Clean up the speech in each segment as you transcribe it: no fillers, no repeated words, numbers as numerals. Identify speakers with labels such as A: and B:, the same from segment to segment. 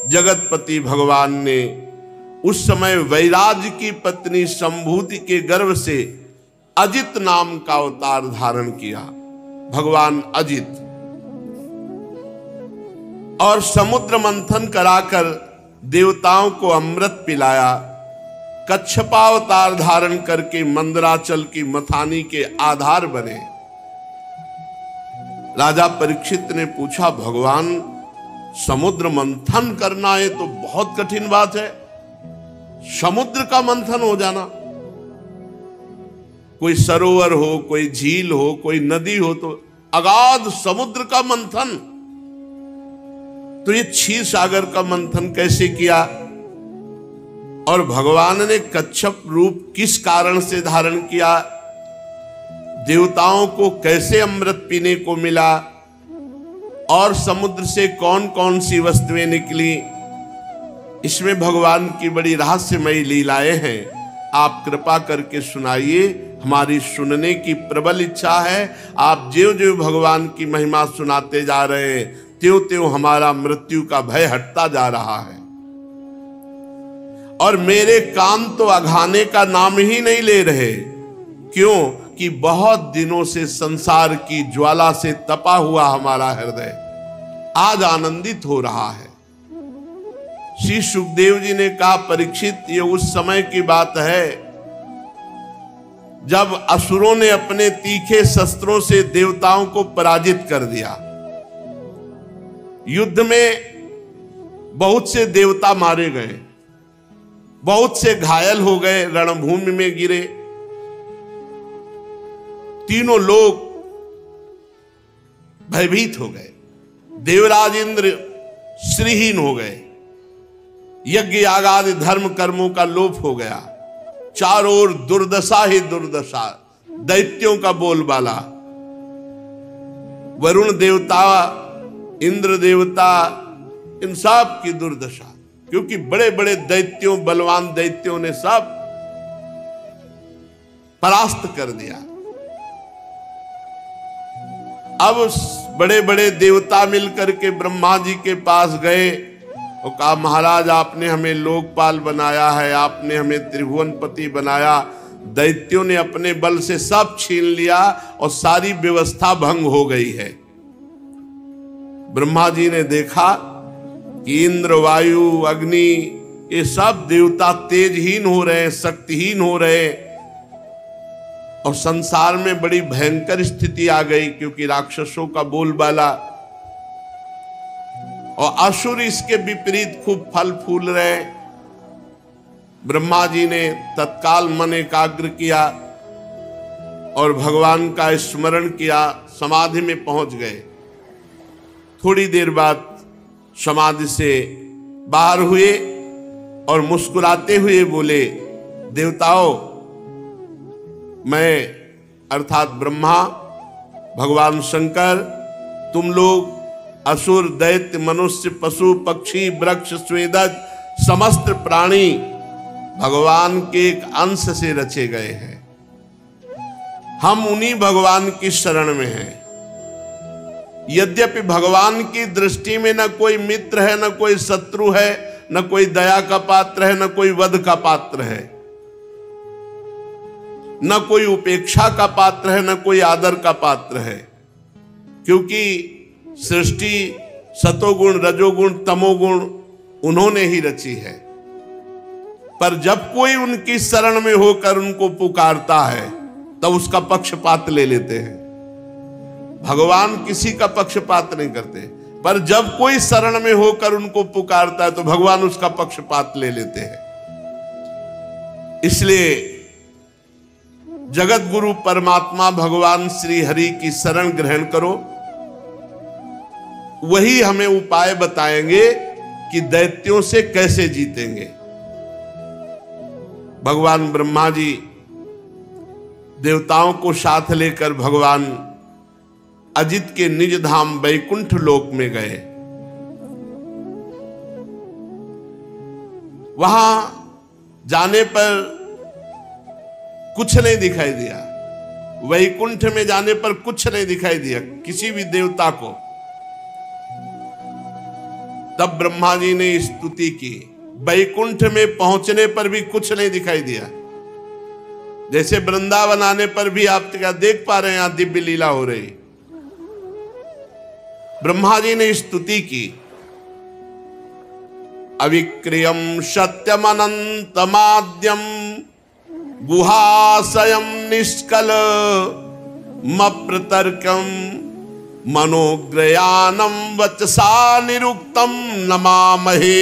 A: जगतपति भगवान ने उस समय वैराज की पत्नी संभूति के गर्भ से अजित नाम का अवतार धारण किया, भगवान अजित, और समुद्र मंथन कराकर देवताओं को अमृत पिलाया। कच्छपावतार धारण करके मंदराचल की मथानी के आधार बने। राजा परीक्षित ने पूछा, भगवान समुद्र मंथन करना है तो बहुत कठिन बात है, समुद्र का मंथन हो जाना, कोई सरोवर हो, कोई झील हो, कोई नदी हो, तो अगाध समुद्र का मंथन, तो ये क्षीर सागर का मंथन कैसे किया? और भगवान ने कच्छप रूप किस कारण से धारण किया? देवताओं को कैसे अमृत पीने को मिला? और समुद्र से कौन कौन सी वस्तुएं निकली? इसमें भगवान की बड़ी रहस्यमयी लीलाएं हैं। आप कृपा करके सुनाइए, हमारी सुनने की प्रबल इच्छा है। आप ज्यों ज्यों भगवान की महिमा सुनाते जा रहे हैं, त्यों त्यों हमारा मृत्यु का भय हटता जा रहा है। और मेरे कान तो अघाने का नाम ही नहीं ले रहे। क्यों? कि बहुत दिनों से संसार की ज्वाला से तपा हुआ हमारा हृदय आज आनंदित हो रहा है। श्री सुखदेव जी ने कहा, परीक्षित, ये उस समय की बात है जब असुरों ने अपने तीखे शस्त्रों से देवताओं को पराजित कर दिया। युद्ध में बहुत से देवता मारे गए, बहुत से घायल हो गए, रणभूमि में गिरे। तीनों लोग भयभीत हो गए। देवराज इंद्र श्रीहीन हो गए। यज्ञ याग आदि धर्म कर्मों का लोप हो गया। चारों ओर दुर्दशा ही दुर्दशा, दैत्यों का बोलबाला। वरुण देवता, इंद्र देवता, इन सब की दुर्दशा, क्योंकि बड़े बड़े दैत्यों, बलवान दैत्यों ने सब परास्त कर दिया। अब बड़े बड़े देवता मिलकर के ब्रह्मा जी के पास गए और कहा, महाराज आपने हमें लोकपाल बनाया है, आपने हमें त्रिभुवनपति बनाया, दैत्यों ने अपने बल से सब छीन लिया और सारी व्यवस्था भंग हो गई है। ब्रह्मा जी ने देखा कि इंद्र, वायु, अग्नि, ये सब देवता तेजहीन हो रहे हैं, शक्तिहीन हो रहे हैं, और संसार में बड़ी भयंकर स्थिति आ गई, क्योंकि राक्षसों का बोलबाला और असुर इसके विपरीत खूब फल फूल रहे। ब्रह्मा जी ने तत्काल मन एकाग्र किया और भगवान का स्मरण किया, समाधि में पहुंच गए। थोड़ी देर बाद समाधि से बाहर हुए और मुस्कुराते हुए बोले, देवताओं, मैं अर्थात ब्रह्मा, भगवान शंकर, तुम लोग असुर, दैत्य, मनुष्य, पशु, पक्षी, वृक्ष, स्वेदज, समस्त प्राणी भगवान के एक अंश से रचे गए हैं। हम उन्हीं भगवान की शरण में हैं। यद्यपि भगवान की दृष्टि में न कोई मित्र है, न कोई शत्रु है, न कोई दया का पात्र है, न कोई वध का पात्र है, न कोई उपेक्षा का पात्र है, न कोई आदर का पात्र है, क्योंकि सृष्टि सतोगुण, रजोगुण, तमोगुण उन्होंने ही रची है। पर जब कोई उनकी शरण में होकर उनको पुकारता है तब उसका पक्षपात ले लेते हैं। भगवान किसी का पक्षपात नहीं करते, पर जब कोई शरण में होकर उनको पुकारता है तो भगवान उसका पक्षपात ले लेते हैं। इसलिए जगत गुरु परमात्मा भगवान श्री हरि की शरण ग्रहण करो, वही हमें उपाय बताएंगे कि दैत्यों से कैसे जीतेंगे। भगवान ब्रह्मा जी देवताओं को साथ लेकर भगवान अजित के निज धाम वैकुंठ लोक में गए। वहां जाने पर कुछ नहीं दिखाई दिया। वैकुंठ में जाने पर कुछ नहीं दिखाई दिया किसी भी देवता को। तब ब्रह्मा जी ने स्तुति की। वैकुंठ में पहुंचने पर भी कुछ नहीं दिखाई दिया। जैसे वृंदावन आने पर भी आप क्या देख पा रहे हैं, यहां दिव्य लीला हो रही। ब्रह्मा जी ने स्तुति की। अविक्रियम सत्यम अनंतमाद्यम गुहाशयम निष्कल मप्रतर्कम मनोग्रयानम वचसा निरुक्तम नमामहे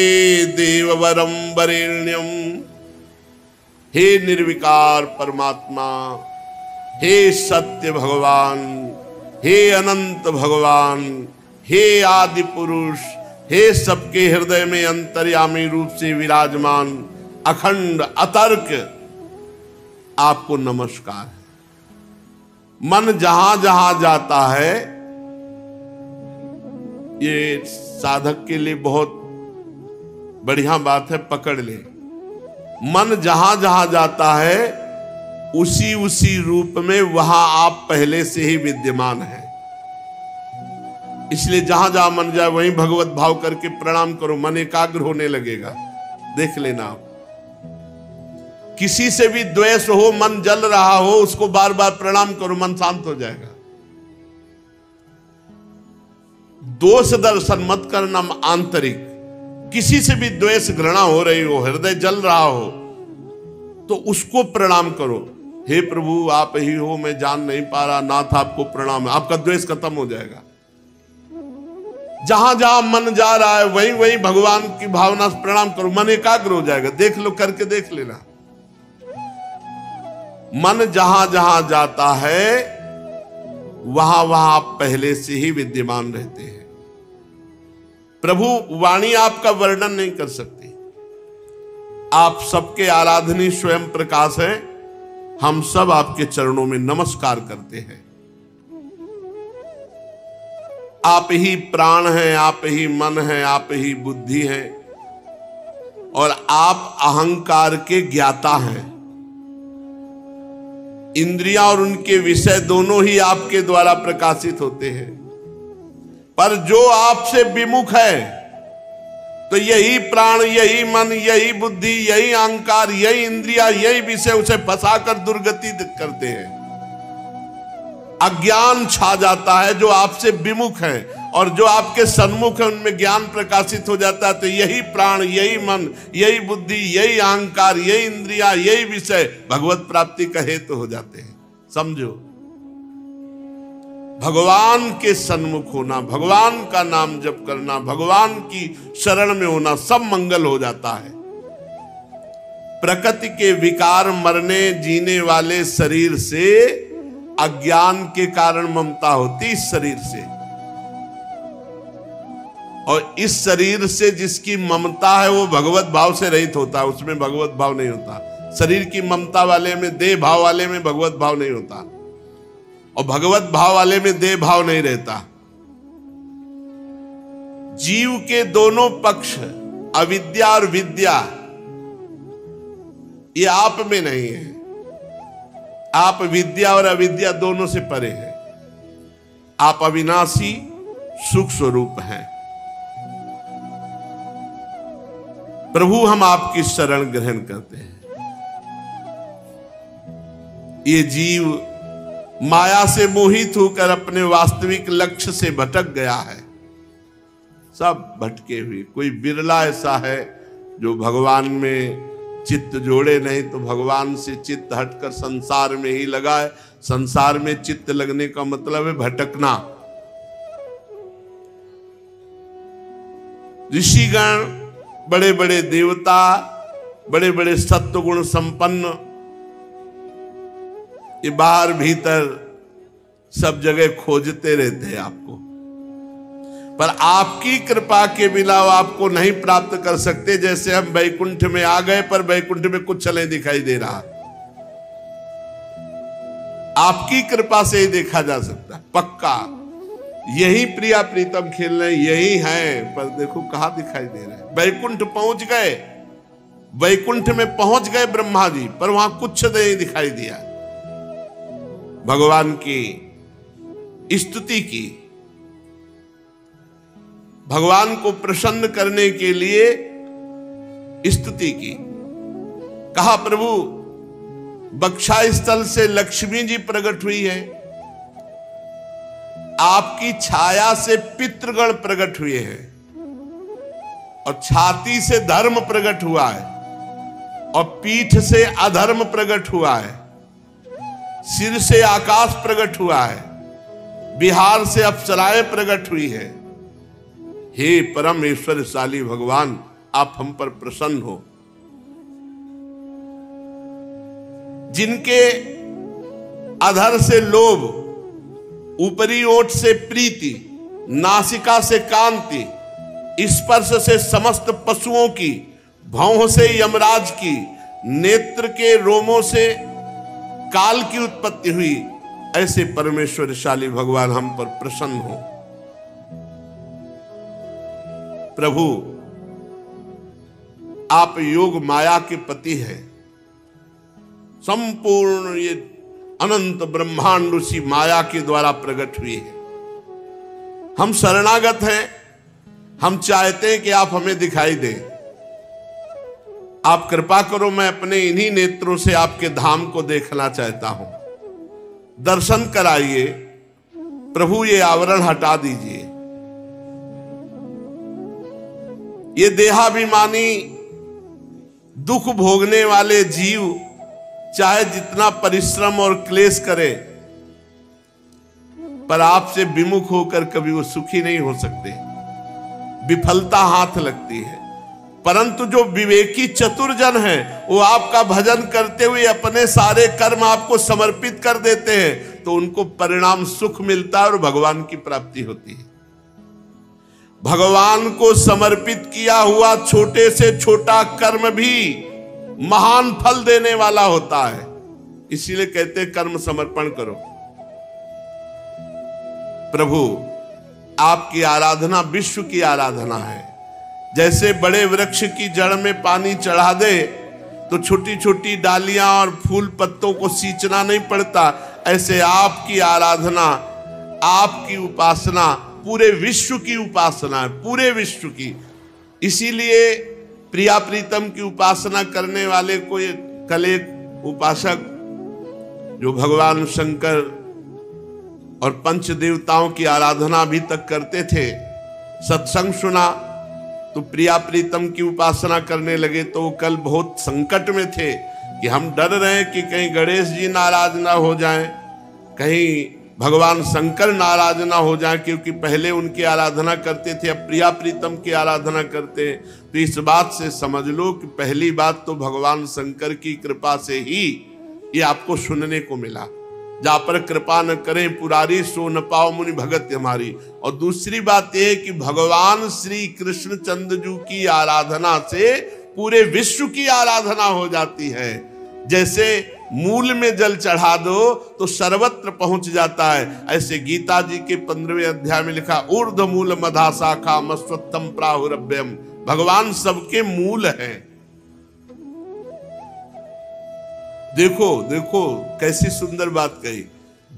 A: देववरम वरेण्यम। हे निर्विकार परमात्मा, हे सत्य भगवान, हे अनंत भगवान, हे आदि पुरुष, हे सबके हृदय में अंतर्यामी रूप से विराजमान अखंड अतर्क, आपको नमस्कार है। मन जहां जहां जाता है, ये साधक के लिए बहुत बढ़िया बात है, पकड़ ले। मन जहां जहां जाता है उसी उसी रूप में वहां आप पहले से ही विद्यमान हैं। इसलिए जहां जहां मन जाए वहीं भगवत भाव करके प्रणाम करो, मन एकाग्र होने लगेगा। देख लेना आप, किसी से भी द्वेष हो, मन जल रहा हो, उसको बार बार प्रणाम करो, मन शांत हो जाएगा। दोष दर्शन मत करना आंतरिक। किसी से भी द्वेष घृणा हो रही हो, हृदय जल रहा हो, तो उसको प्रणाम करो। हे प्रभु आप ही हो, मैं जान नहीं पा रहा, नाथ आपको प्रणाम है। आपका द्वेष खत्म हो जाएगा। जहां जहां मन जा रहा है वहीं वहीं भगवान की भावना से प्रणाम करो, मन एकाग्र हो जाएगा। देख लो, करके देख लेना। मन जहां जहां जाता है वहां वहां आप पहले से ही विद्यमान रहते हैं। प्रभु वाणी आपका वर्णन नहीं कर सकती। आप सबके आराधनीय स्वयं प्रकाश है। हम सब आपके चरणों में नमस्कार करते हैं। आप ही प्राण हैं, आप ही मन हैं, आप ही बुद्धि हैं, और आप अहंकार के ज्ञाता हैं। इंद्रियां और उनके विषय दोनों ही आपके द्वारा प्रकाशित होते हैं। पर जो आपसे विमुख है, तो यही प्राण, यही मन, यही बुद्धि, यही अहंकार, यही इंद्रिया, यही विषय उसे फंसाकर दुर्गति करते हैं। अज्ञान छा जाता है जो आपसे विमुख है, और जो आपके सन्मुख है उनमें ज्ञान प्रकाशित हो जाता है। तो यही प्राण, यही मन, यही बुद्धि, यही अहंकार, यही इंद्रिया, यही विषय भगवत प्राप्ति का हेतु हो जाते हैं। समझो, भगवान के सन्मुख होना, भगवान का नाम जप करना, भगवान की शरण में होना, सब मंगल हो जाता है। प्रकृति के विकार मरने जीने वाले शरीर से अज्ञान के कारण ममता होती, इस शरीर से। और इस शरीर से जिसकी ममता है वो भगवत भाव से रहित होता है, उसमें भगवत भाव नहीं होता। शरीर की ममता वाले में, देह भाव वाले में भगवत भाव नहीं होता, और भगवत भाव वाले में देह भाव नहीं रहता। जीव के दोनों पक्ष, अविद्या और विद्या, ये आप में नहीं है। आप विद्या और अविद्या दोनों से परे हैं। आप अविनाशी सुख स्वरूप हैं। प्रभु हम आपकी शरण ग्रहण करते हैं। ये जीव माया से मोहित होकर अपने वास्तविक लक्ष्य से भटक गया है। सब भटके हुए, कोई बिरला ऐसा है जो भगवान में चित्त जोड़े, नहीं तो भगवान से चित्त हटकर संसार में ही लगा है। संसार में चित्त लगने का मतलब है भटकना। ऋषिगण, बड़े बड़े देवता, बड़े बड़े सत्वगुण संपन्न, ये बाहर भीतर सब जगह खोजते रहते हैं आपको, पर आपकी कृपा के बिना आपको नहीं प्राप्त कर सकते। जैसे हम वैकुंठ में आ गए, पर वैकुंठ में कुछ नहीं दिखाई दे रहा। आपकी कृपा से ही देखा जा सकता है पक्का। यही प्रिया प्रीतम खेल रहे, यही है, पर देखो कहां दिखाई दे रहे हैं। वैकुंठ पहुंच गए, वैकुंठ में पहुंच गए ब्रह्मा जी, पर वहां कुछ नहीं दिखाई दिया। भगवान की स्तुति की, भगवान को प्रसन्न करने के लिए स्तुति की। कहा प्रभु बक्षा स्थल से लक्ष्मी जी प्रकट हुई है, आपकी छाया से पितृगण प्रकट हुए हैं, और छाती से धर्म प्रकट हुआ है, और पीठ से अधर्म प्रकट हुआ है, सिर से आकाश प्रकट हुआ है, बिहार से अप्सराएं प्रकट हुई है। हे परम ऐश्वर्यशाली भगवान, आप हम पर प्रसन्न हो। जिनके अधर से लोभ, ऊपरी ओठ से प्रीति, नासिका से कांति, स्पर्श से समस्त पशुओं की, भौं से यमराज की, नेत्र के रोमों से काल की उत्पत्ति हुई, ऐसे परमेश्वरशाली भगवान हम पर प्रसन्न हो। प्रभु आप योग माया के पति हैं, संपूर्ण ये अनंत ब्रह्मांड उसी माया के द्वारा प्रकट हुए हैं। हम शरणागत हैं, हम चाहते हैं कि आप हमें दिखाई दें। आप कृपा करो, मैं अपने इन्हीं नेत्रों से आपके धाम को देखना चाहता हूं। दर्शन कराइए प्रभु, ये आवरण हटा दीजिए। ये देहाभिमानी दुख भोगने वाले जीव चाहे जितना परिश्रम और क्लेश करे, पर आपसे विमुख होकर कभी वो सुखी नहीं हो सकते, विफलता हाथ लगती है। परंतु जो विवेकी चतुर जन है, वो आपका भजन करते हुए अपने सारे कर्म आपको समर्पित कर देते हैं, तो उनको परिणाम सुख मिलता है और भगवान की प्राप्ति होती है। भगवान को समर्पित किया हुआ छोटे से छोटा कर्म भी महान फल देने वाला होता है। इसीलिए कहते हैं कर्म समर्पण करो। प्रभु आपकी आराधना विश्व की आराधना है। जैसे बड़े वृक्ष की जड़ में पानी चढ़ा दे तो छोटी छोटी डालियां और फूल पत्तों को सींचना नहीं पड़ता, ऐसे आपकी आराधना, आपकी उपासना पूरे विश्व की उपासना है, पूरे विश्व की। इसीलिए प्रिया प्रीतम की उपासना करने वाले को कल एक उपासक जो भगवान शंकर और पंच देवताओं की आराधना अभी तक करते थे, सत्संग सुना तो प्रिया प्रीतम की उपासना करने लगे। तो वो कल बहुत संकट में थे कि हम डर रहे हैं कि कहीं गणेश जी नाराज ना हो जाएं, कहीं भगवान शंकर नाराज ना हो जाए, क्योंकि पहले उनकी आराधना करते थे, अब प्रिया प्रीतम की आराधना करते हैं। तो इस बात से समझ लो कि पहली बात तो भगवान शंकर की कृपा से ही ये आपको सुनने को मिला। जा पर कृपा न करें पुरारी, सो न पाओ मुनि भगत हमारी। और दूसरी बात यह है कि भगवान श्री कृष्ण चंद्र की आराधना से पूरे विश्व की आराधना हो जाती है। जैसे मूल में जल चढ़ा दो तो सर्वत्र पहुंच जाता है, ऐसे गीता जी के 15वें अध्याय में लिखा ऊर्ध मूल मधा शाखा मस्वत्तम प्राहुरभ्यम। भगवान सबके मूल हैं। देखो देखो कैसी सुंदर बात कही।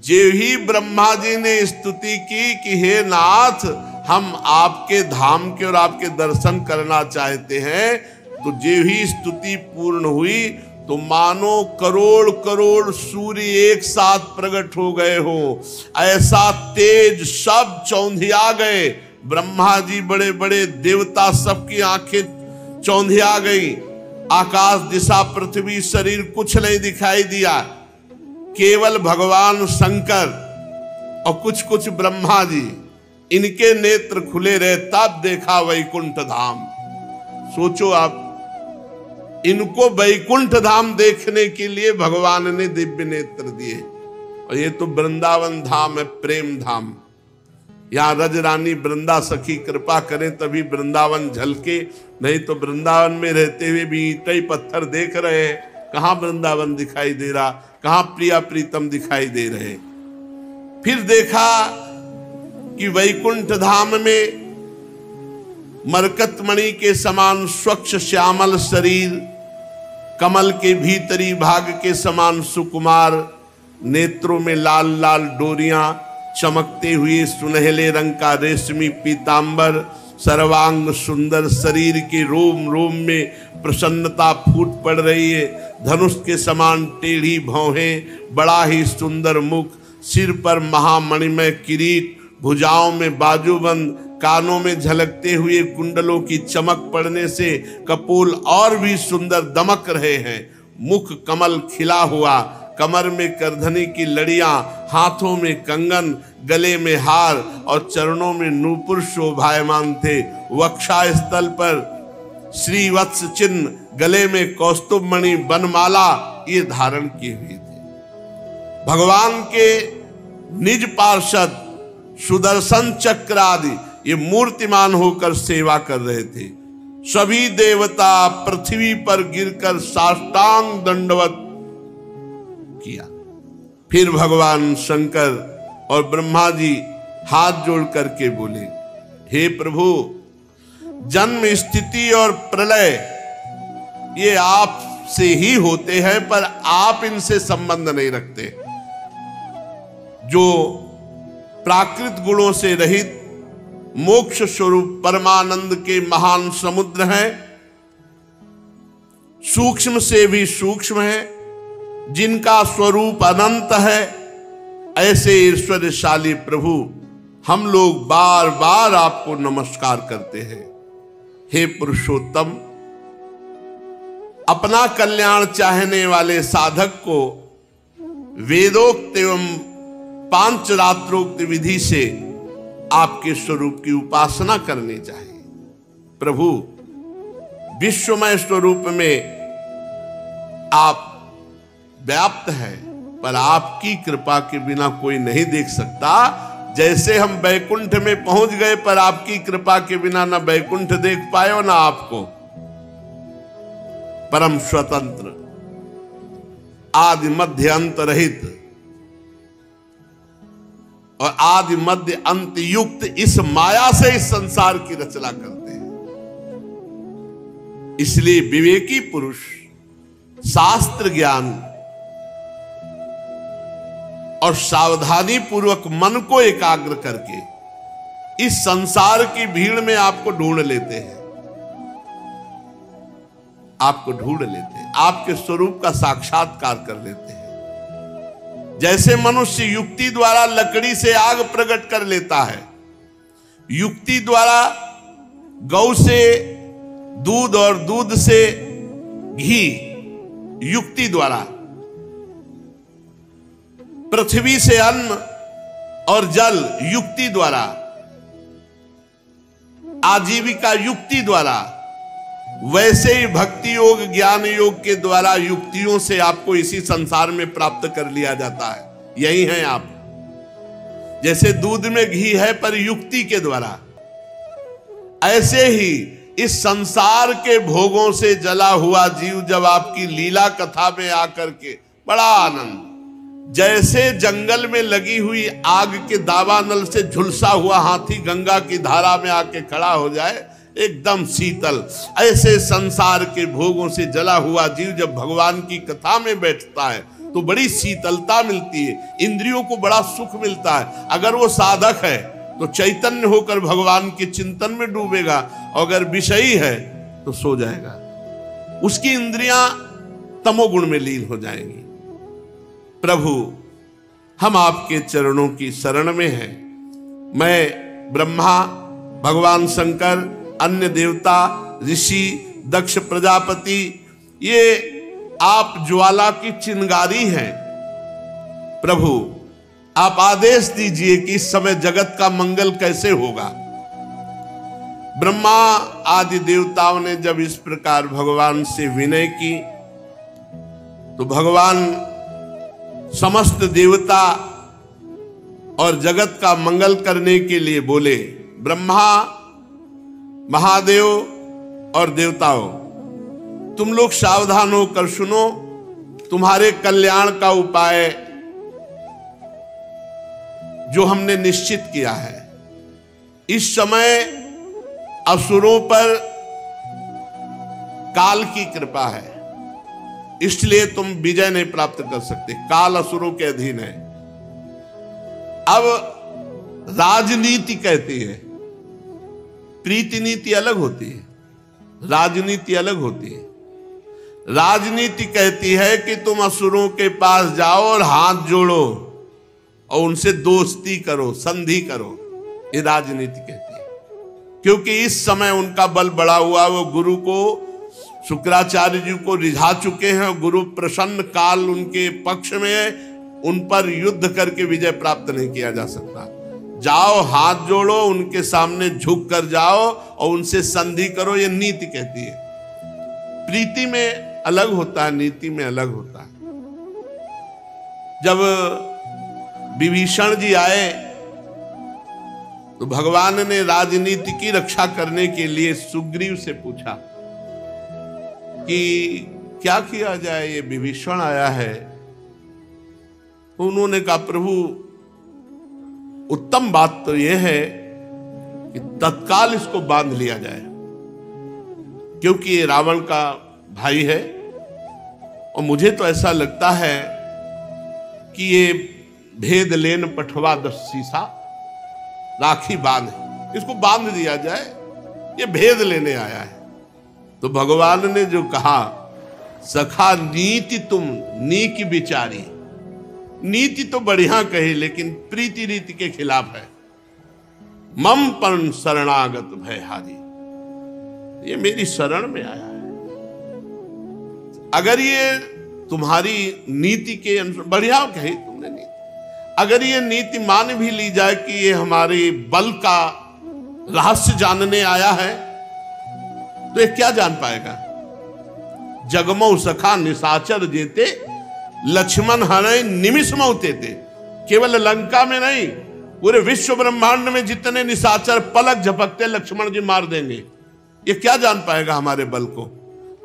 A: जे ही ब्रह्मा जी ने स्तुति की कि हे नाथ, हम आपके धाम के और आपके दर्शन करना चाहते हैं, तो जे ही स्तुति पूर्ण हुई तो मानो करोड़ करोड़ सूर्य एक साथ प्रकट हो गए हो। ऐसा तेज, सब चौंधिया गए। ब्रह्मा जी, बड़े बड़े देवता, सबकी आंखें चौंधिया गई। आकाश, दिशा, पृथ्वी, शरीर कुछ नहीं दिखाई दिया। केवल भगवान शंकर और कुछ कुछ ब्रह्मा जी, इनके नेत्र खुले रहे, तब देखा वैकुंठ धाम। सोचो आप, इनको वैकुंठ धाम देखने के लिए भगवान ने दिव्य नेत्र दिए। और ये तो वृंदावन धाम है, प्रेम धाम। यहाँ रज रानी वृंदा सखी कृपा करें तभी वृंदावन झलके, नहीं तो वृंदावन में रहते हुए भी ईंटें पत्थर देख रहे हैं, कहाँ वृंदावन दिखाई दे रहा, कहाँ प्रिया प्रीतम दिखाई दे रहे। फिर देखा कि वैकुंठ धाम में मरकतमणि के समान स्वच्छ श्यामल शरीर, कमल के भीतरी भाग के समान सुकुमार, नेत्रों में लाल लाल डोरियां, चमकते हुए सुनहले रंग का रेशमी पीतांबर, सर्वांग सुंदर, शरीर के रोम रोम में प्रसन्नता फूट पड़ रही है। धनुष के समान टेढ़ी भौहें, बड़ा ही सुंदर मुख, सिर पर महामणिमय किरीट, भुजाओं में बाजूबंद, कानों में झलकते हुए कुंडलों की चमक पड़ने से कपोल और भी सुंदर दमक रहे हैं। मुख कमल खिला हुआ, कमर में करधनी की लड़ियां, हाथों में कंगन, गले में हार और चरणों में नूपुर शोभायमान थे। वक्षा स्थल पर श्रीवत्स चिन्ह, गले में कौस्तुभ मणि बनमाला ये धारण किए हुए थे। भगवान के निज पार्षद सुदर्शन चक्र आदि ये मूर्तिमान होकर सेवा कर रहे थे। सभी देवता पृथ्वी पर गिरकर साष्टांग दंडवत किया। फिर भगवान शंकर और ब्रह्मा जी हाथ जोड़ करके बोले, हे प्रभु, जन्म, स्थिति और प्रलय ये आपसे ही होते हैं, पर आप इनसे संबंध नहीं रखते। जो प्राकृत गुणों से रहित मोक्ष स्वरूप परमानंद के महान समुद्र हैं, सूक्ष्म से भी सूक्ष्म है, जिनका स्वरूप अनंत है, ऐसे ईश्वरशाली प्रभु हम लोग बार बार आपको नमस्कार करते हैं। हे पुरुषोत्तम, अपना कल्याण चाहने वाले साधक को वेदोक्त एवं पांचरात्रोक्त विधि से आपके स्वरूप की उपासना करनी चाहिए। प्रभु, विश्वमय स्वरूप में आप व्याप्त है, पर आपकी कृपा के बिना कोई नहीं देख सकता। जैसे हम बैकुंठ में पहुंच गए, पर आपकी कृपा के बिना ना बैकुंठ देख पाए और ना आपको। परम स्वतंत्र, आदि मध्य अंत रहित और आदि मध्य अंत युक्त इस माया से इस संसार की रचना करते हैं। इसलिए विवेकी पुरुष शास्त्र ज्ञान और सावधानी पूर्वक मन को एकाग्र करके इस संसार की भीड़ में आपको ढूंढ लेते हैं, आपको ढूंढ लेते हैं, आपके स्वरूप का साक्षात्कार कर लेते हैं। जैसे मनुष्य युक्ति द्वारा लकड़ी से आग प्रकट कर लेता है, युक्ति द्वारा गौ से दूध और दूध से घी, युक्ति द्वारा पृथ्वी से अन्न और जल, युक्ति द्वारा आजीविका, युक्ति द्वारा, वैसे ही भक्ति योग, ज्ञान योग के द्वारा युक्तियों से आपको इसी संसार में प्राप्त कर लिया जाता है। यही हैं आप। जैसे दूध में घी है पर युक्ति के द्वारा, ऐसे ही इस संसार के भोगों से जला हुआ जीव जब आपकी लीला कथा में आकर के बड़ा आनंद, जैसे जंगल में लगी हुई आग के दावानल से झुलसा हुआ हाथी गंगा की धारा में आके खड़ा हो जाए, एकदम शीतल, ऐसे संसार के भोगों से जला हुआ जीव जब भगवान की कथा में बैठता है तो बड़ी शीतलता मिलती है, इंद्रियों को बड़ा सुख मिलता है। अगर वो साधक है तो चैतन्य होकर भगवान के चिंतन में डूबेगा, और अगर विषयी है तो सो जाएगा, उसकी इंद्रियां तमोगुण में लीन हो जाएंगी। प्रभु, हम आपके चरणों की शरण में हैं। मैं ब्रह्मा, भगवान शंकर, अन्य देवता, ऋषि, दक्ष प्रजापति, ये आप ज्वाला की चिंगारी हैं। प्रभु, आप आदेश दीजिए कि इस समय जगत का मंगल कैसे होगा। ब्रह्मा आदि देवताओं ने जब इस प्रकार भगवान से विनय की तो भगवान समस्त देवता और जगत का मंगल करने के लिए बोले, ब्रह्मा, महादेव और देवताओं, तुम लोग सावधान होकर सुनो, तुम्हारे कल्याण का उपाय जो हमने निश्चित किया है। इस समय असुरों पर काल की कृपा है, इसलिए तुम विजय नहीं प्राप्त कर सकते, काल असुरों के अधीन है। अब राजनीति कहती है प्रीति नीति अलग होती है, राजनीति अलग होती है। राजनीति कहती है कि तुम असुरों के पास जाओ और हाथ जोड़ो और उनसे दोस्ती करो, संधि करो, ये राजनीति कहती है। क्योंकि इस समय उनका बल बढ़ा हुआ, वो गुरु को, शुक्राचार्य जी को रिझा चुके हैं। गुरु प्रसन्न, काल उनके पक्ष में है, उन पर युद्ध करके विजय प्राप्त नहीं किया जा सकता। जाओ, हाथ जोड़ो, उनके सामने झुक कर जाओ और उनसे संधि करो, ये नीति कहती है। प्रीति में अलग होता है, नीति में अलग होता है। जब विभीषण जी आए तो भगवान ने राजनीति की रक्षा करने के लिए सुग्रीव से पूछा कि क्या किया जाए, ये विभीषण आया है। तो उन्होंने कहा, प्रभु उत्तम बात तो यह है कि तत्काल इसको बांध लिया जाए, क्योंकि ये रावण का भाई है और मुझे तो ऐसा लगता है कि ये भेद लेन पठवा 10 सीसा राखी बांध, इसको बांध दिया जाए, ये भेद लेने आया है। तो भगवान ने जो कहा, सखा नीति तुम नीक विचारी, नीति तो बढ़िया कही लेकिन प्रीति रीति के खिलाफ है। मम पण शरणागत भयहारी, ये मेरी शरण में आया है। अगर ये तुम्हारी नीति के अनुसार, बढ़िया कही तुमने नीति, अगर ये नीति मान भी ली जाए कि ये हमारे बल का रहस्य जानने आया है, तो ये क्या जान पाएगा। जगमौ सखा निशाचर जेते, लक्ष्मण हरे निमिष मौते थे। केवल लंका में नहीं, पूरे विश्व ब्रह्मांड में जितने निशाचर पलक झपकते लक्ष्मण जी मार देंगे। ये क्या जान पाएगा हमारे बल को।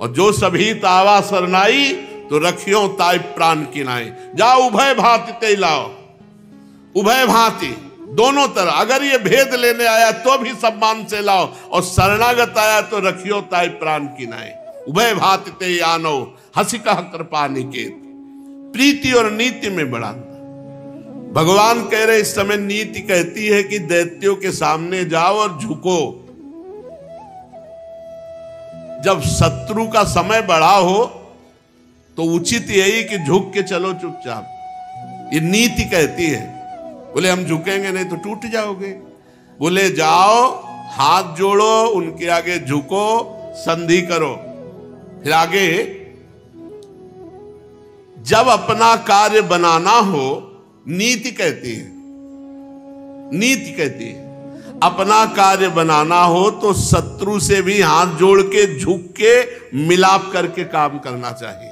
A: और जो सभी तावा सरनाई, तो रखियो ताई प्राण किनाई। जाओ उभय भांति ते लाओ, उभय भांति दोनों तरह। अगर ये भेद लेने आया तो भी सम्मान से लाओ, और शरणागत आया तो रखियो ताई प्राण किनाई। उभय भांति ते आनो, हंसी कह कृपा निकेत। प्रीति और नीति में बड़ा अंतर। भगवान कह रहे इस समय नीति कहती है कि दैत्यों के सामने जाओ और झुको। जब शत्रु का समय बढ़ा हो तो उचित यही कि झुक के चलो चुपचाप, ये नीति कहती है। बोले हम झुकेंगे नहीं तो टूट जाओगे। बोले जाओ, हाथ जोड़ो, उनके आगे झुको, संधि करो। फिर आगे, जब अपना कार्य बनाना हो, नीति कहती है, नीति कहती है अपना कार्य बनाना हो तो शत्रु से भी हाथ जोड़ के, झुक के, मिलाप करके काम करना चाहिए।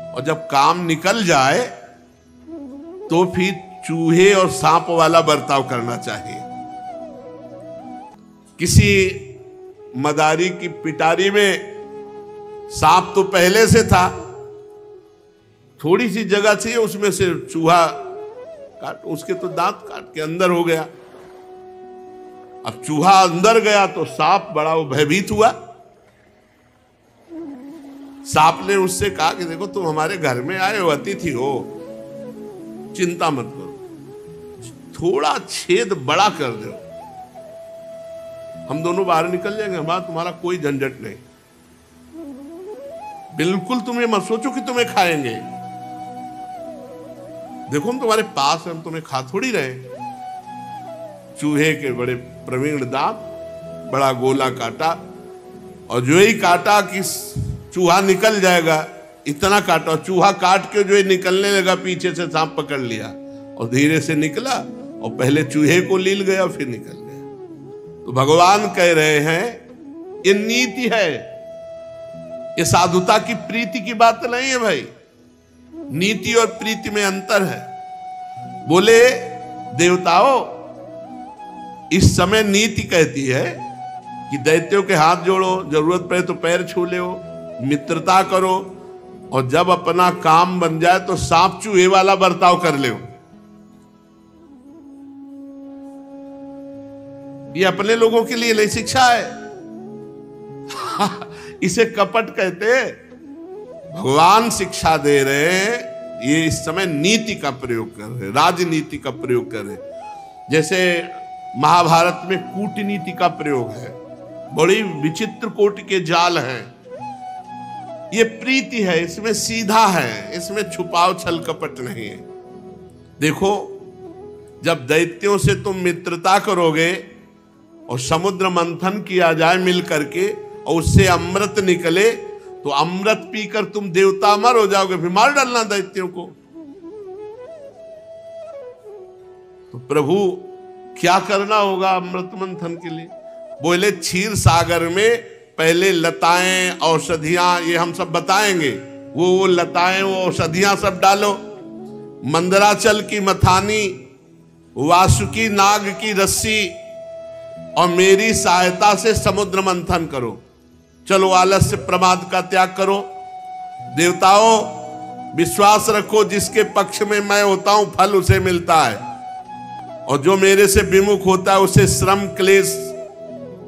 A: और जब काम निकल जाए तो फिर चूहे और सांप वाला बर्ताव करना चाहिए। किसी मदारी की पिटारी में सांप तो पहले से था, थोड़ी सी जगह चाहिए, उसमें से चूहा काट, उसके तो दांत काट के अंदर हो गया। अब चूहा अंदर गया तो सांप बड़ा वो भयभीत हुआ। सांप ने उससे कहा कि देखो तुम हमारे घर में आए हो, अतिथि हो, चिंता मत करो, थोड़ा छेद बड़ा कर दो, हम दोनों बाहर निकल जाएंगे, हमारा तुम्हारा कोई झंझट नहीं। बिल्कुल तुम ये मत सोचो कि तुम्हें खाएंगे, देखो हम तुम्हारे पास हैं, हम तुम्हें खा थोड़ी रहे। चूहे के बड़े प्रवीण दांत, बड़ा गोला काटा, और जो ही काटा कि चूहा निकल जाएगा, इतना काटा, चूहा काट के जो निकलने लगा, पीछे से सांप पकड़ लिया और धीरे से निकला और पहले चूहे को लील गया फिर निकल गया। तो भगवान कह रहे हैं ये नीति है, ये साधुता की प्रीति की बात नहीं है भाई। नीति और प्रीति में अंतर है। बोले देवताओं, इस समय नीति कहती है कि दैत्यों के हाथ जोड़ो, जरूरत पड़े तो पैर छू लो, मित्रता करो, और जब अपना काम बन जाए तो सांप चूहे वाला बर्ताव कर लो। ये अपने लोगों के लिए नई शिक्षा है। इसे कपट कहते हैं। भगवान शिक्षा दे रहे हैं, ये इस समय नीति का प्रयोग कर रहे, राजनीति का प्रयोग कर रहे। जैसे महाभारत में कूटनीति का प्रयोग है, बड़ी विचित्र कोटि के जाल हैं। ये प्रीति है, इसमें सीधा है, इसमें छुपाव छल कपट नहीं है। देखो, जब दैत्यों से तुम मित्रता करोगे और समुद्र मंथन किया जाए मिल करके और उससे अमृत निकले, तो अमृत पीकर तुम देवता अमर हो जाओगे, फिर मार डालना दैत्यों को। तो प्रभु क्या करना होगा अमृत मंथन के लिए? बोले क्षीर सागर में पहले लताएं औषधियां, ये हम सब बताएंगे, वो लताएं वो औषधियां सब डालो, मंदराचल की मथानी, वासुकी नाग की रस्सी और मेरी सहायता से समुद्र मंथन करो। चलो, आलस्य प्रमाद का त्याग करो। देवताओं, विश्वास रखो, जिसके पक्ष में मैं होता हूं फल उसे मिलता है, और जो मेरे से विमुख होता है उसे श्रम क्लेश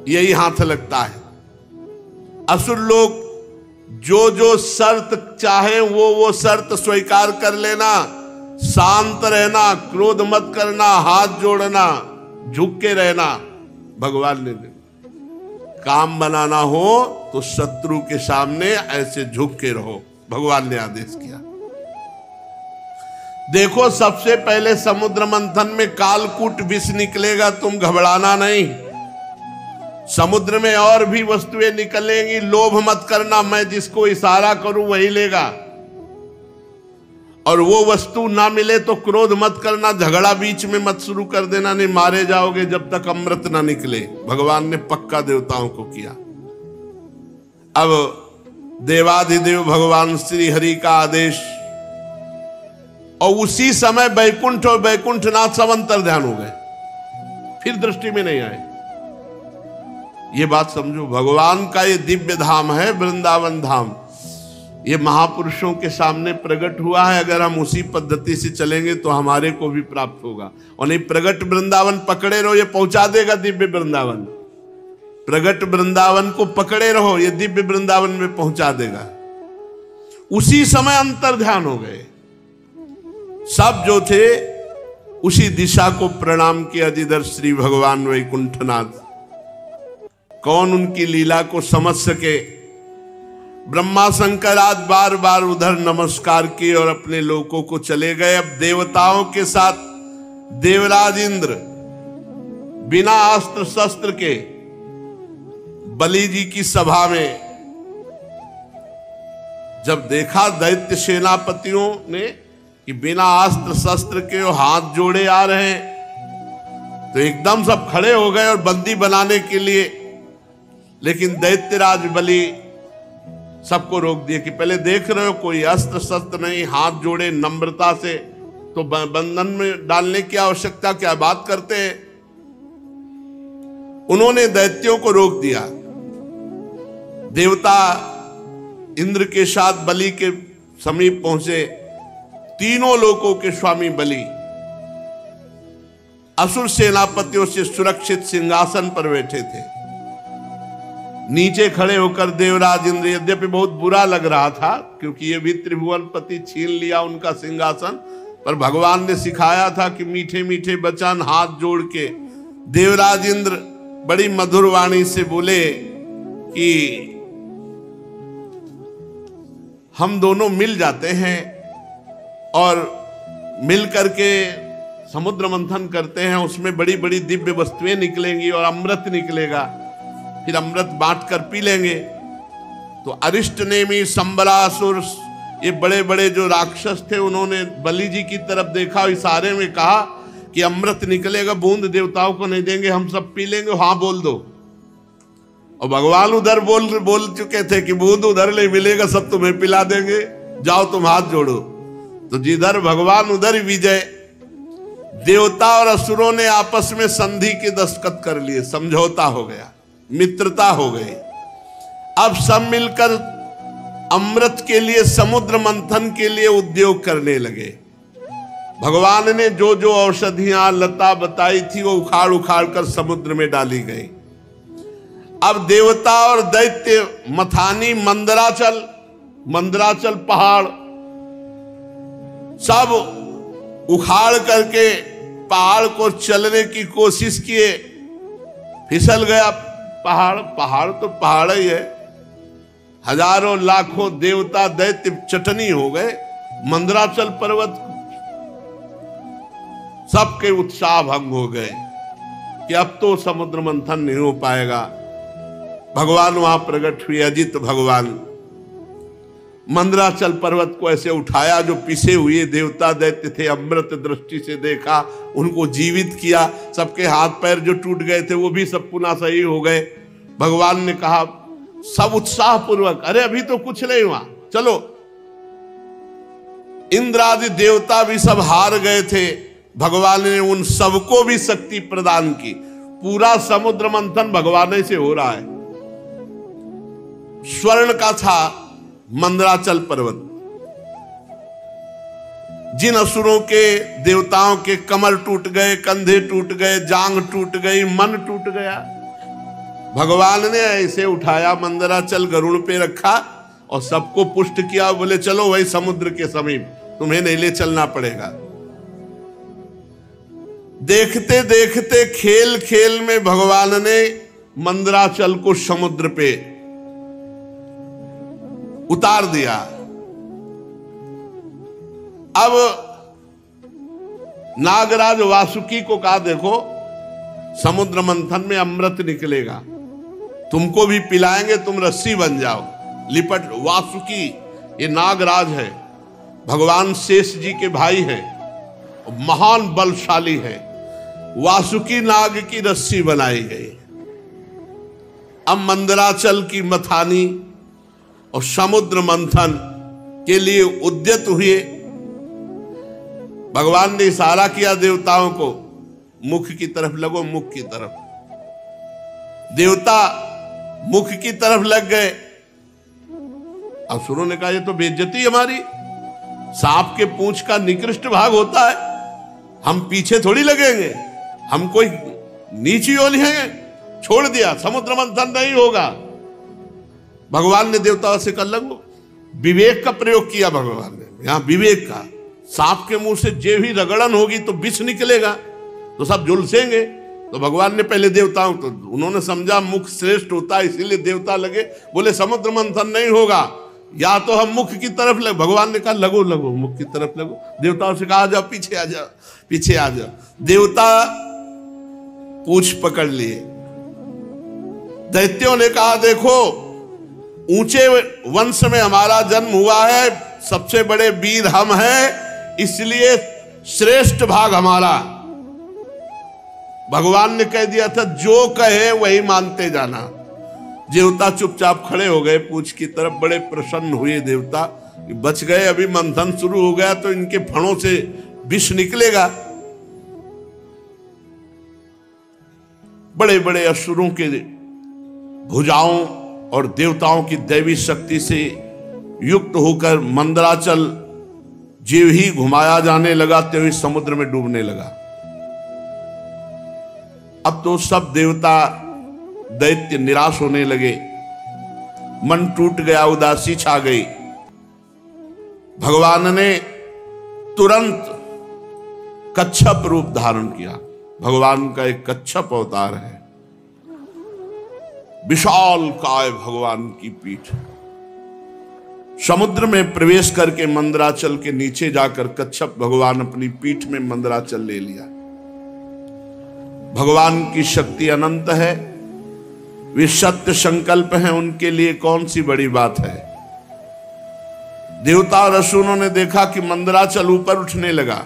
A: यही हाथ लगता है। असुर लोग जो जो शर्त चाहे वो शर्त स्वीकार कर लेना, शांत रहना, क्रोध मत करना, हाथ जोड़ना, झुक के रहना। भगवान ने काम बनाना हो तो शत्रु के सामने ऐसे झुक के रहो, भगवान ने आदेश किया। देखो, सबसे पहले समुद्र मंथन में कालकूट विष निकलेगा, तुम घबराना नहीं। समुद्र में और भी वस्तुएं निकलेंगी, लोभ मत करना, मैं जिसको इशारा करूं वही लेगा। और वो वस्तु ना मिले तो क्रोध मत करना, झगड़ा बीच में मत शुरू कर देना, नहीं मारे जाओगे जब तक अमृत ना निकले। भगवान ने पक्का देवताओं को किया। अब देवाधिदेव भगवान श्री हरि का आदेश, और उसी समय बैकुंठ और बैकुंठनाथ सब अंतर्ध्यान हो गए, फिर दृष्टि में नहीं आए। ये बात समझो, भगवान का ये दिव्य धाम है वृंदावन धाम, ये महापुरुषों के सामने प्रकट हुआ है। अगर हम उसी पद्धति से चलेंगे तो हमारे को भी प्राप्त होगा। और नहीं, प्रगट वृंदावन पकड़े रहो, ये पहुंचा देगा दिव्य वृंदावन। प्रगट वृंदावन को पकड़े रहो, ये दिव्य वृंदावन में पहुंचा देगा। उसी समय अंतर्ध्यान हो गए सब जो थे, उसी दिशा को प्रणाम किया जिधर श्री भगवान वैकुंठनाथ। कौन उनकी लीला को समझ सके? ब्रह्मा शंकर आज बार बार उधर नमस्कार किए और अपने लोकों को चले गए। अब देवताओं के साथ देवराज इंद्र बिना अस्त्र शस्त्र के बलि जी की सभा में जब देखा दैत्य सेनापतियों ने कि बिना अस्त्र शस्त्र के वो हाथ जोड़े आ रहे हैं, तो एकदम सब खड़े हो गए और बंदी बनाने के लिए। लेकिन दैत्यराज बलि सबको रोक दिए कि पहले देख रहे हो कोई अस्त्र शस्त्र नहीं, हाथ जोड़े नम्रता से, तो बंधन में डालने की आवश्यकता क्या, बात करते हैं। उन्होंने दैत्यों को रोक दिया। देवता इंद्र के साथ बलि के समीप पहुंचे। तीनों लोकों के स्वामी बलि असुर सेनापतियों से सुरक्षित सिंहासन पर बैठे थे। नीचे खड़े होकर देवराज इंद्र, यद्यपि बहुत बुरा लग रहा था क्योंकि ये भी त्रिभुवनपति छीन लिया उनका सिंहासन, पर भगवान ने सिखाया था कि मीठे मीठे वचन हाथ जोड़ के देवराज इंद्र बड़ी मधुर वाणी से बोले कि हम दोनों मिल जाते हैं और मिल करके समुद्र मंथन करते हैं, उसमें बड़ी बड़ी दिव्य वस्तुएं निकलेंगी और अमृत निकलेगा, फिर अमृत बांट कर पी लेंगे। तो अरिष्ट नेमी, संबलासुर, ये बड़े बड़े जो राक्षस थे, उन्होंने बलि जी की तरफ देखा, इशारे में कहा कि अमृत निकलेगा, बूंद देवताओं को नहीं देंगे, हम सब पी लेंगे, हाँ बोल दो। और भगवान उधर बोल चुके थे कि बूंद उधर नहीं मिलेगा, सब तुम्हें पिला देंगे, जाओ तुम हाथ जोड़ो। तो जिधर भगवान उधर विजय। देवता और असुरों ने आपस में संधि के दस्तखत कर लिए, समझौता हो गया, मित्रता हो गई। अब सब मिलकर अमृत के लिए, समुद्र मंथन के लिए उद्योग करने लगे। भगवान ने जो जो औषधियां लता बताई थी वो उखाड़ उखाड़ कर समुद्र में डाली गई। अब देवता और दैत्य मथानी, मंदराचल पहाड़ सब उखाड़ करके पहाड़ को चलने की कोशिश किए, फिसल गया पहाड़। पहाड़ तो पहाड़ ही है, हजारों लाखों देवता दैत्य चटनी हो गए। मंदराचल पर्वत सबके उत्साह भंग हो गए कि अब तो समुद्र मंथन नहीं हो पाएगा। भगवान वहां प्रकट हुए, अजित भगवान। मंदराचल पर्वत को ऐसे उठाया, जो पिसे हुए देवता दैत्य थे अमृत दृष्टि से देखा, उनको जीवित किया। सबके हाथ पैर जो टूट गए थे वो भी सब पुनः सही हो गए। भगवान ने कहा सब उत्साह पूर्वक, अरे अभी तो कुछ नहीं हुआ, चलो। इंद्र आदि देवता भी सब हार गए थे, भगवान ने उन सबको भी शक्ति प्रदान की। पूरा समुद्र मंथन भगवान से हो रहा है। स्वर्ण का था मंदराचल पर्वत। जिन असुरों के देवताओं के कमर टूट गए, कंधे टूट गए, जांग टूट गई, मन टूट गया, भगवान ने ऐसे उठाया, मंदराचल गरुड़ पे रखा और सबको पुष्ट किया। बोले चलो वही समुद्र के समीप, तुम्हें नहीं ले चलना पड़ेगा। देखते देखते खेल खेल में भगवान ने मंदराचल को समुद्र पे उतार दिया। अब नागराज वासुकी को कहा देखो समुद्र मंथन में अमृत निकलेगा, तुमको भी पिलाएंगे, तुम रस्सी बन जाओ, लिपट। वासुकी ये नागराज है, भगवान शेष जी के भाई हैं, महान बलशाली है। वासुकी नाग की रस्सी बनाई गई। अब मंदराचल की मथानी और समुद्र मंथन के लिए उद्यत हुए। भगवान ने इशारा किया देवताओं को, मुख की तरफ लगो, मुख की तरफ। देवता मुख की तरफ लग गए। असुरों ने कहा ये तो बेइज्जती हमारी, सांप के पूंछ का निकृष्ट भाग होता है, हम पीछे थोड़ी लगेंगे, हम कोई नीची योनि है। छोड़ दिया, समुद्र मंथन नहीं होगा। भगवान ने देवताओं से कर लगो, विवेक का प्रयोग किया भगवान ने, यहां विवेक का। सांप के मुंह से जे भी रगड़न होगी तो विष निकलेगा, तो सब झुलसेंगे। तो भगवान ने पहले देवताओं, तो उन्होंने समझा मुख श्रेष्ठ होता है, इसीलिए देवता लगे। बोले समुद्र मंथन नहीं होगा, या तो हम मुख की तरफ लग। भगवान ने कहा लगो लगो, मुख की तरफ लगो। देवताओं से कहा आ जाओ, पीछे आ जाओ, पीछे आ जाओ। देवता पूंछ पकड़ लिए। दैत्यों ने कहा देखो ऊंचे वंश में हमारा जन्म हुआ है, सबसे बड़े वीर हम हैं, इसलिए श्रेष्ठ भाग हमारा। भगवान ने कह दिया था जो कहे वही मानते जाना। देवता चुपचाप खड़े हो गए पूंछ की तरफ। बड़े प्रसन्न हुए देवता, बच गए। अभी मंथन शुरू हो गया तो इनके फणों से विष निकलेगा। बड़े बड़े असुरों के भुजाओं और देवताओं की दैवी शक्ति से युक्त होकर मंदराचल जीव ही घुमाया जाने लगा, त्यों ही समुद्र में डूबने लगा। अब तो सब देवता दैत्य निराश होने लगे, मन टूट गया, उदासी छा गई। भगवान ने तुरंत कच्छप रूप धारण किया। भगवान का एक कच्छप अवतार है, विशाल काय भगवान की पीठ। समुद्र में प्रवेश करके मंदराचल के नीचे जाकर कच्छप भगवान अपनी पीठ में मंदराचल ले लिया। भगवान की शक्ति अनंत है, वे सत्य संकल्प हैं, उनके लिए कौन सी बड़ी बात है। देवता और असुरों ने देखा कि मंदराचल ऊपर उठने लगा,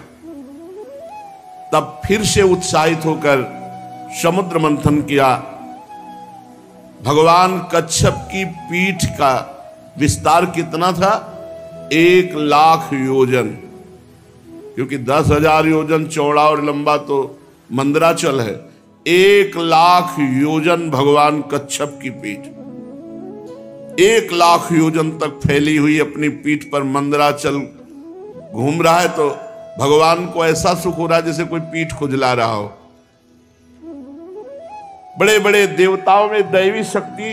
A: तब फिर से उत्साहित होकर समुद्र मंथन किया। भगवान कच्छप की पीठ का विस्तार कितना था? 1,00,000 योजन, क्योंकि 10,000 योजन चौड़ा और लंबा तो मंदराचल है। 1,00,000 योजन भगवान कच्छप की पीठ, 1,00,000 योजन तक फैली हुई अपनी पीठ पर मंदराचल घूम रहा है। तो भगवान को ऐसा सुख हो रहा है जैसे कोई पीठ खुजला रहा हो। बड़े बड़े देवताओं में दैवी शक्ति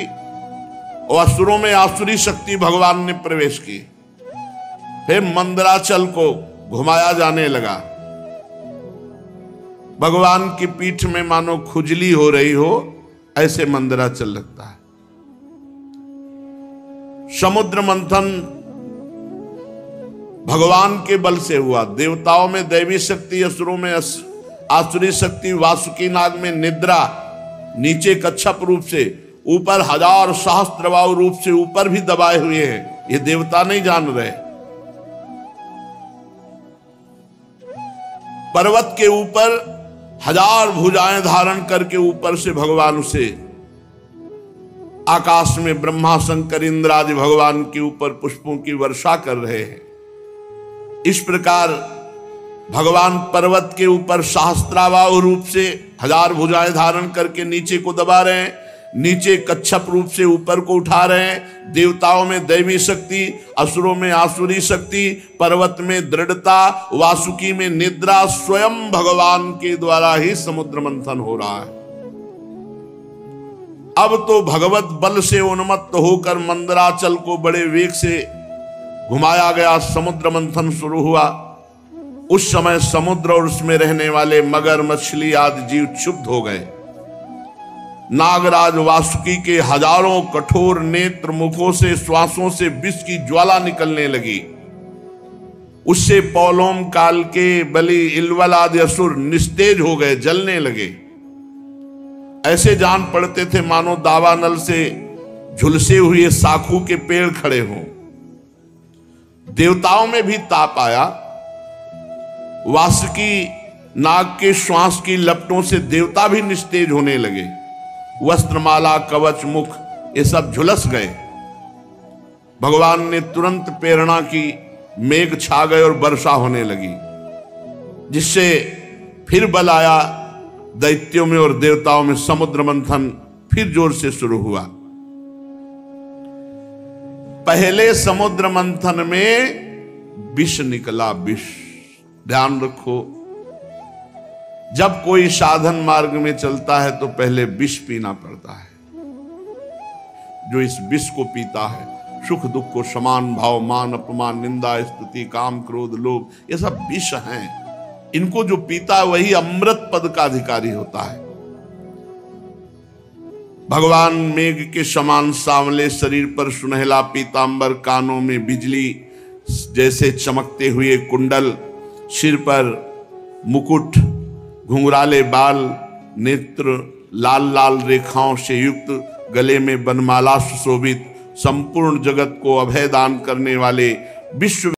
A: और असुरों में आसुरी शक्ति भगवान ने प्रवेश की। फिर मंदराचल को घुमाया जाने लगा। भगवान की पीठ में मानो खुजली हो रही हो, ऐसे मंदराचल लगता है। समुद्र मंथन भगवान के बल से हुआ। देवताओं में दैवी शक्ति, असुरों में आसुरी शक्ति, वासुकी नाग में निद्रा, नीचे कच्छप रूप से, ऊपर हजार सहस्त्रबाहु रूप से ऊपर भी दबाए हुए हैं। ये देवता नहीं जान रहे। पर्वत के ऊपर हजार भुजाएं धारण करके ऊपर से भगवान उसे आकाश में ब्रह्मा शंकर इंद्र आदि भगवान के ऊपर पुष्पों की वर्षा कर रहे हैं। इस प्रकार भगवान पर्वत के ऊपर सहस्त्राबाहु रूप से हजार भुजाएं धारण करके नीचे को दबा रहे हैं, नीचे कच्छप रूप से ऊपर को उठा रहे हैं। देवताओं में दैवी शक्ति, असुरों में आसुरी शक्ति, पर्वत में दृढ़ता, वासुकी में निद्रा, स्वयं भगवान के द्वारा ही समुद्र मंथन हो रहा है। अब तो भगवत बल से उन्मत्त होकर मंदराचल को बड़े वेग से घुमाया गया, समुद्र मंथन शुरू हुआ। उस समय समुद्र और उसमें रहने वाले मगर, मछली आदि जीव क्षुब्ध हो गए। नागराज वासुकी के हजारों कठोर नेत्र मुखों से, श्वासों से विष की ज्वाला निकलने लगी। उससे पौलोम काल के बलि, इलवल आदि असुर निस्तेज हो गए, जलने लगे। ऐसे जान पड़ते थे मानो दावानल से झुलसे हुए साखू के पेड़ खड़े हों। देवताओं में भी ताप आया। वासुकी नाग के श्वास की लपटों से देवता भी निस्तेज होने लगे। वस्त्रमाला, कवच, मुख ये सब झुलस गए। भगवान ने तुरंत प्रेरणा की, मेघ छा गए और वर्षा होने लगी, जिससे फिर बल आया दैत्यों में और देवताओं में। समुद्र मंथन फिर जोर से शुरू हुआ। पहले समुद्र मंथन में विष निकला, विष। ध्यान रखो, जब कोई साधन मार्ग में चलता है तो पहले विष पीना पड़ता है। जो इस विष को पीता है, सुख दुख को समान भाव, मान अपमान, निंदा स्तुति, काम क्रोध लोभ, ये सब विष हैं। इनको जो पीता है वही अमृत पद का अधिकारी होता है। भगवान मेघ के समान सांवले शरीर पर सुनहला पीतांबर, कानों में बिजली जैसे चमकते हुए कुंडल, सिर पर मुकुट, घुंघराले बाल, नेत्र लाल लाल रेखाओं से युक्त, गले में बनमाला सुशोभित, संपूर्ण जगत को अभय दान करने वाले विश्व